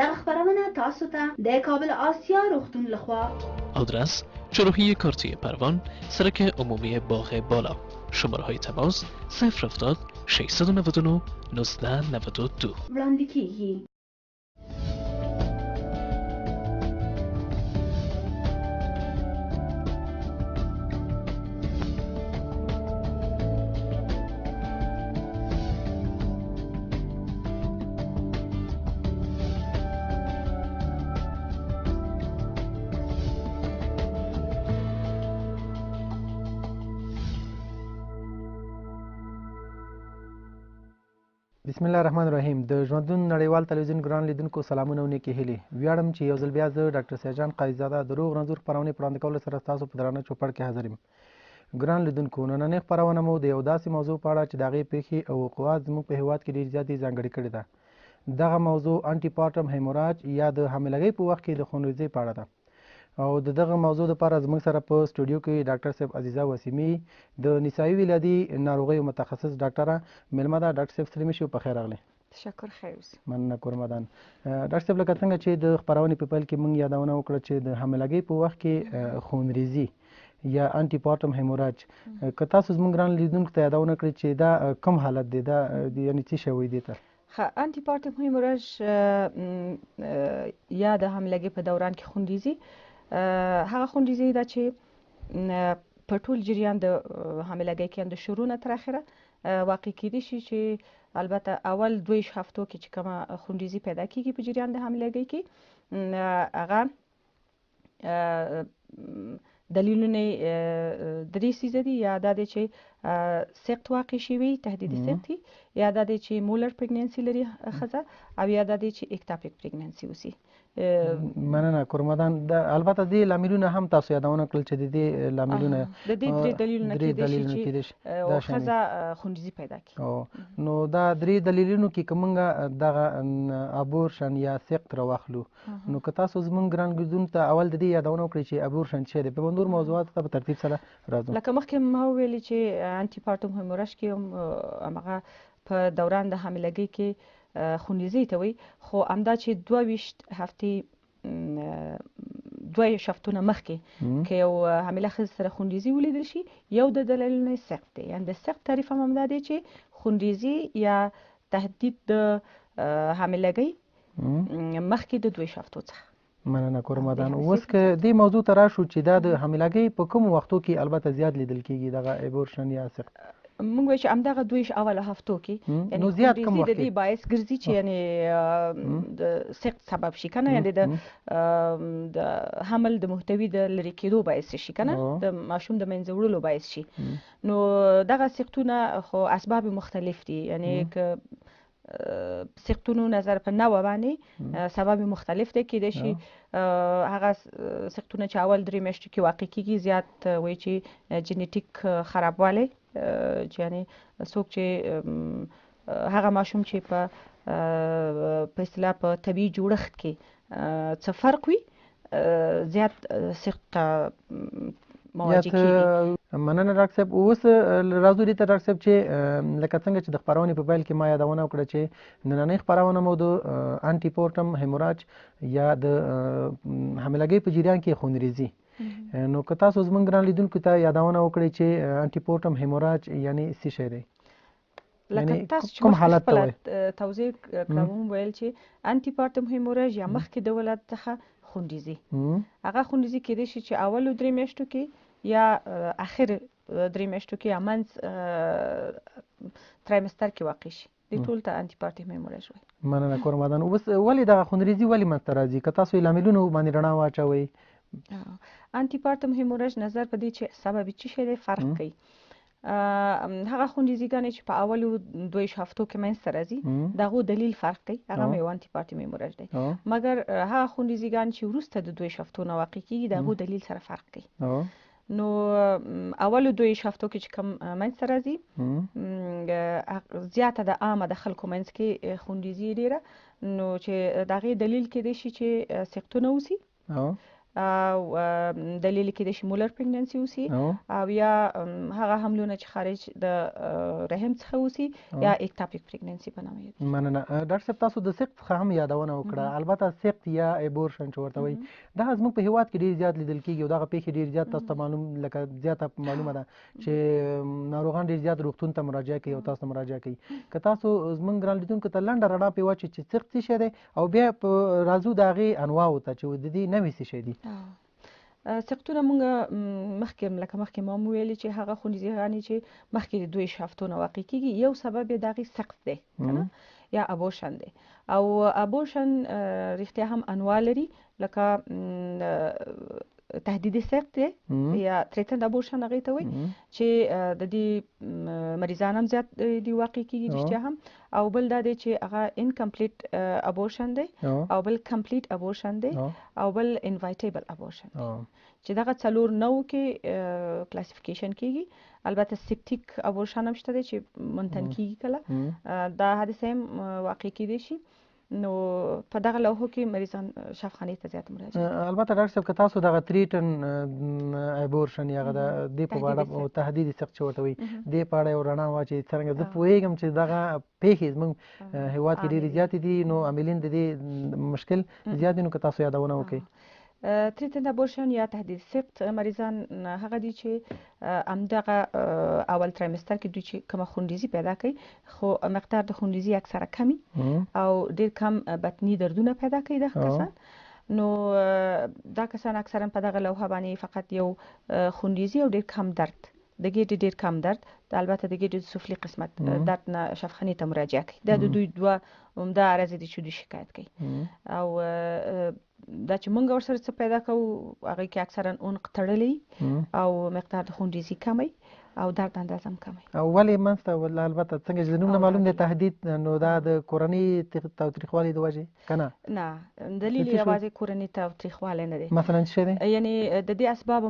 دغه خبرونه تاسو ته د کابل آسیا روغتون لخوا. آدرس چروحی کارتی پروان، سرک عمومی باغ بالا. شماره های تماس 070 699 1992 وړاندې کیږي. بسم الله الرحمن الرحیم. د ژوندون نړیوال تلویزیون ګران لیدونکو سلامونه او نیکې هیلې. ویاړم چې یو ځل بیا زه ډاکټر سیاجان قاضیزاده د روغ رنځور خپرونې په وړاندې کولو سره ستاسو په درانه چوپړ کې حاضر یم. ګران لیدونکو، نننۍ خپرونه مو د یو داسې موضوع په اړه چې د هغې پېښې او وقوعات زموږ په هېواد کې ډېر زیاتې ځانګړې کړې ده. دغه موضوع انټي پارټم هیموراج یا د حاملګۍ په وخت کې د خونریزۍ په اړه ده. او د دغه موضوع لپاره زموږ سره په سټوډیو کې ډاکټر صاحب عزیزه وسیمي د نسایي ولادي ناروغیو متخصص ډاکټره میلمه ده. ډاکټر صاحب ستړي مه شئ، په خیر راغلی. تشکر، خیر اوسې. مننه کورمدان. ډاکټر صاحب، لکه څنګه چې د خپرونې په پیل کې موږ یادونه وکړه چې د حاملګۍ په وخت کې خونریزي یا انټي پارټم هیموراج، که تاسو زموږ ګران لیدونکو ته یادونه کړئ چې دا کوم حالت دی، دا یعنې څه شی وایي دې ته؟ انټي پارټم هیموراج یا د حاملګۍ په دوران کې خونریزي هغه خونریزي ده چې په ټول جریان د حاملګۍ کې د شروع نه تر اخره واقع کیدی شي، چې البته اول 2 هفتو کې چې کومه خونریزي پیدا کیږي په جریان د حاملګۍ کې، هغه دلیلونه 3 څیزه دي. یا دا دی چې سقط واقع شوي، تهدید سقطي، یا دا دی چې مولر پریګننسي لري ښځه، او یا دا دی چې اکتاپیک پریګننسي وسی. مننه کورمدان. البته دې لاملونه هم تاسو یادونه کړل چې د دې لاملونه د دې 3 دلیلونه کېدای شي چې ښځه خونریزي پیدا کړي. نو دا 3 دلیلونو کې که موږ دغه ابورشن یا سقط راواخلو، نو که تاسو زموږ ګران لیدونکو ته اول د دې یادونه وکړئ چې ابورشن څه دی، په نور موضوعاتو ته په ترتیب سره راځو. لکه مخکې ما وویلې چې انټي پارټم هیموراج کې همغه په دوران د حاملګۍ کې خونریزي ته وایي، خو همدا چې 22 هفتې 2 هفتونه مخکې که یو حامله ښځه سره خونریزي ولیدل شي، یو د دلیلونه سقط دی. یعنې د سقط تعریف هم همدا دی چې خونریزي یا تهدید د حاملګۍ مخکې د 2 هفتو څخه. مننه کورمدان. اوس که دې موضوع ته راشو چې دا د حاملګۍ په کومو وختو کې البته زیات لیدل کېږي دغه ابورشن یا سقط؟ موږ وایو چې همدغه 2 اوله هفتو کې، یعنې خونریزي د دې باعث ګرځي چې یعنې د سقط سبب شي که نه، یعنې د حمل د محتوي د لرې کېدو باعث شي که نه، د ماشوم د منځه وړلو باعث شي. نو دغه سقطونه خو اسباب مختلف دي، یعنې که سقطونو نظر په نوع باندې سبب مختلف دی. کېدای شي هغه سقطونه چې اول 3 میاشتو کې واقع کېږي زیات وایي چې جنیټیک خرابوالی، چې یعنې څوک چې هغه ماشوم چې په اصطلاح په طبیعي جوړښت کې څه فرق وي زیات سقط مواجه کېږي. مننه ډاکټر صاحب. اوس راځو دې ته ډاکټر صاحب چې لکه څنګه چې د خپرونې په پیل کې ما یادونه وکړه چې نننۍ خپرونه مو د انټي پارټم هیموراج یا د حاملګۍ په جریان کې خونریزي، نو که تاسو زموږ ګران لیدونکو ته یادونه وکړئ چې انټي پارټم هیموراج یعنې څه شی دی؟ لکه تاسو چې مخکې خپله توضیح کړم ویل چې انټي پارټم هیموراج یا مخکې د ولادت څخه خونریزي، هغه خونریزي کېدای شي چې اولو 3 میاشتو کې یا اخر 3 میاشتو کې یا منځ ترایمستر کې واقع شي. دې ټول ته انټي پارټم هیموراج وایي. مننه کورمدان. اوس ولې دغه خونریزي ولې منځته راځي؟ که تاسو یې لاملونو باندې رڼا واچوئ. انټي پارټم هیموراج نظر په دې چې سبب څه شی دی فرق کوي. هغه خونریزيګانې چې په اولو 2 هفتو کې منځته راځي د هغو دلیل فرق کوي، هغه هم یو انټي پارټم هیموراج دی. مګر هغه خونریزيګانې چې وروسته د 2 هفتو نه واقع کېږي د هغو دلیل سره فرق کوي. نو اولو 2 هفتو کې چې کوم منځته راځي زیاته د عامه د خلکو منځ کې خونریزي ډېره، نو چې د هغې دلیل کېدای شي چې سقطونه وسي، او دلیل کېدای شي مولر پریګننسي اوسي او یا هغه حملونه چې خارج د رحم څخه اوسي یا اکتاپیک پریګننسي په نامه یادیږي. مننه. ډاکټر صاحب تاسو د سقط څخه هم یادونه وکړه، البته سقط یا ابورشن چې ورته وایي دا زموږ په هیواد کې ډېر زیات لیدل کېږي او دغه پیښې ډېر زیات تاسو ته معلومه ده چې ناروغان ډېر زیات روغتون ته مراجعه کوي او تاسو ته مراجعه کوي. که تاسو زموږ ګران لیدونکو ته لنډه رڼا پرې واچوئ چې سقط څه شی دی او بیا راځو د هغې انواعو ته چې د دې نوې څه شی دي. سقطونه مونږ مخکې ما ویلي چې هغه خونریزی‌ګانې چې مخکې د 2 هفتو نه واقع کېږي، یو سبب یې د هغې سقط دی کنه یا ابورشن دی. او ابورشن رښتیا هم انواع لري، لکه تهدیدي سقط دی یا تریټنډ ابورشن هغې ته وایي چې د دې مریضان هم زیات دي واقع کېږي رښتیا هم. او بل دا دی چې هغه انکمپلیټ ابورشن دی او بل کمپلیټ ابورشن دی او بل انوایټیبل ابورشن دی چې دغه 4 نوع کې کلاسیفیکیشن کېږي. البته سپټیک ابورشن هم شته دی چې منتن کېږي کله، دا حادثه هم واقع کېدای شي. نو په دغه لوحو کې مریضان شفاخانې ته زیات مراجعه. البته ډاکټر صاحب که تاسو دغه تریټن ابورشن یا د دې په اړه تهدیدي سقط چې ورته وایي دې په اړه یو رڼا واچوئ څرنګه زه پوهېږم چې دغه پیښې زموږ هیواد کې ډېرې زیاتې دي، نو عاملین د دې مشکل زیات دي، نو که تاسو یادونه وکړئ. تریټنډ ابورشن یا تهدیدي سقط مریضان هغه دي چې همدغه اول ترایمستر کې دوی چې کومه خونریزي پیدا کوي، خو مقدار د خونریزي اکثره کمی او ډېر کم بطني دردونه پیدا کوي دغه کسان. نو دا کسان اکثرا په دغه لوحه باندې فقط یو خونریزي او ډېر کم درد، د ګېډې ډېر کم درد، البته د ګېډې د سفلي قسمت درد نه شفاخانې ته مراجعه کوي. دا د دوی 2 عمده عرض دي چې دوی شکایت کوي. او دا چې مونږ ورسره څه پیدا کوو هغې کې اکثرا عنق تړلی او مقدار د خونریزي کمی او درد اندازه هم کمی. او ولې منځته البته څنګه چې د نوم نه معلوم دی تهدید، نو دا د کورنۍ تاوتریخوالي د وجې که نه؟ نه، دلیل یوازې کورنۍ تاوتریخوالی نه دی. مثلا څه شی دی؟ یعنې د دې اسباب